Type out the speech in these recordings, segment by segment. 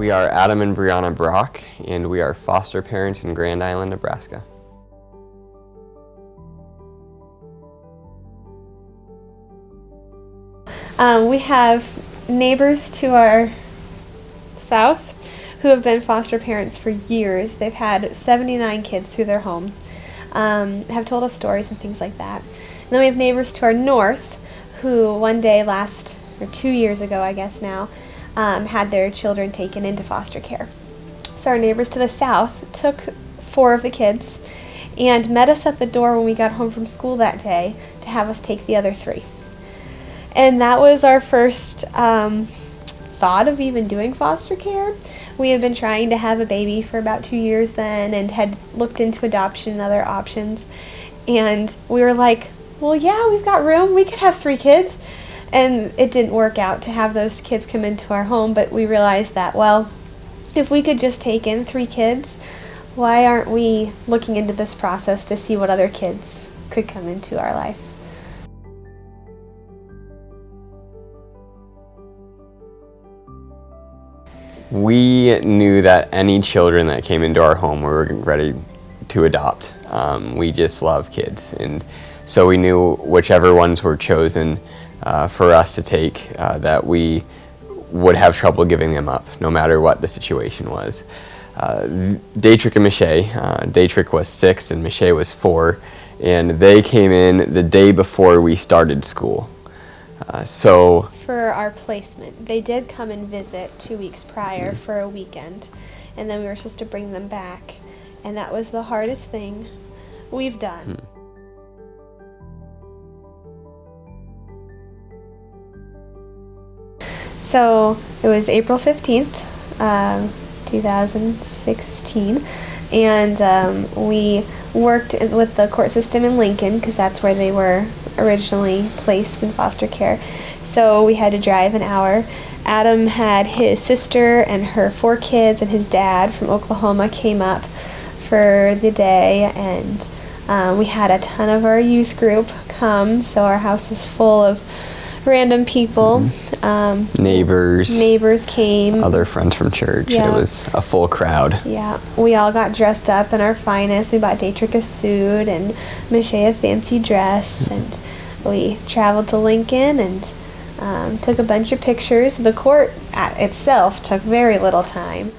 We are Adam and BryAnna Brock, and we are foster parents in Grand Island, Nebraska. We have neighbors to our south who have been foster parents for years. They've had 79 kids through their home, have told us stories and things like that. And then we have neighbors to our north who one day 2 years ago, I guess now, had their children taken into foster care. So our neighbors to the south took 4 of the kids and met us at the door when we got home from school that day to have us take the other 3. And that was our first thought of even doing foster care. We had been trying to have a baby for about 2 years then and had looked into adoption and other options. And we were like, well, yeah, we've got room. We could have 3 kids. And it didn't work out to have those kids come into our home, but we realized that, well, if we could just take in 3 kids, why aren't we looking into this process to see what other kids could come into our life? We knew that any children that came into our home we were ready to adopt. We just love kids, and so we knew whichever ones were chosen for us to take, that we would have trouble giving them up, no matter what the situation was. Daytrick and Michelle, Daytrick was 6 and Michelle was 4, and they came in the day before we started school. So for our placement, they did come and visit 2 weeks prior for a weekend, and then we were supposed to bring them back, and that was the hardest thing we've done. So it was April 15th, 2016, and we worked with the court system in Lincoln because that's where they were originally placed in foster care. So we had to drive an hour. Adam had his sister and her 4 kids, and his dad from Oklahoma came up for the day, and we had a ton of our youth group come, so our house was full of random people. Neighbors came. Other friends from church. Yeah. It was a full crowd. Yeah, we all got dressed up in our finest. We bought Daytrick a suit and Michelle a fancy dress, and we traveled to Lincoln and took a bunch of pictures. The court itself took very little time.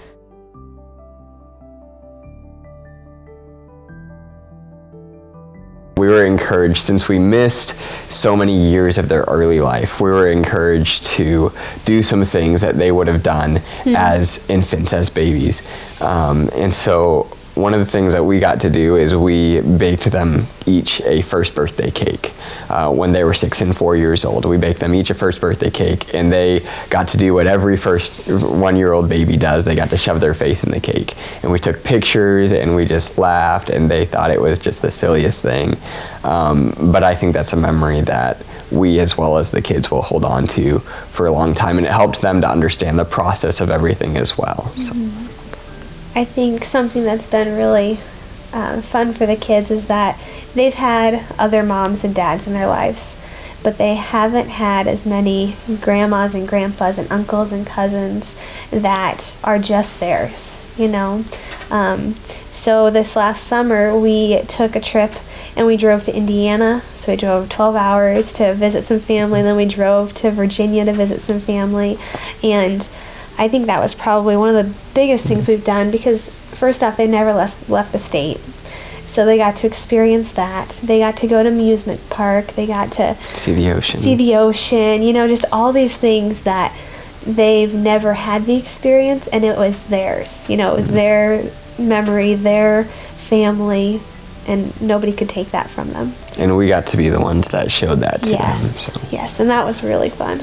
We were encouraged, since we missed so many years of their early life, we were encouraged to do some things that they would have done as infants, as babies. And so one of the things that we got to do is we baked them each a first birthday cake. When they were 6 and 4 years old, we baked them each a first birthday cake, and they got to do what every first 1-year-old baby does. They got to shove their face in the cake, and we took pictures and we just laughed, and they thought it was just the silliest thing. But I think that's a memory that we, as well as the kids, will hold on to for a long time, and it helped them to understand the process of everything as well. So. I think something that's been really fun for the kids is that they've had other moms and dads in their lives, but they haven't had as many grandmas and grandpas and uncles and cousins that are just theirs, you know. So this last summer we took a trip and we drove to Indiana. So we drove 12 hours to visit some family, and then we drove to Virginia to visit some family, and I think that was probably one of the biggest things we've done because, first off, they never left the state. So they got to experience that. They got to go to amusement park. They got to see the ocean. You know, just all these things that they've never had the experience, and it was theirs. You know, it was their memory, their family, and nobody could take that from them. And we got to be the ones that showed that to them. So. Yes, and that was really fun.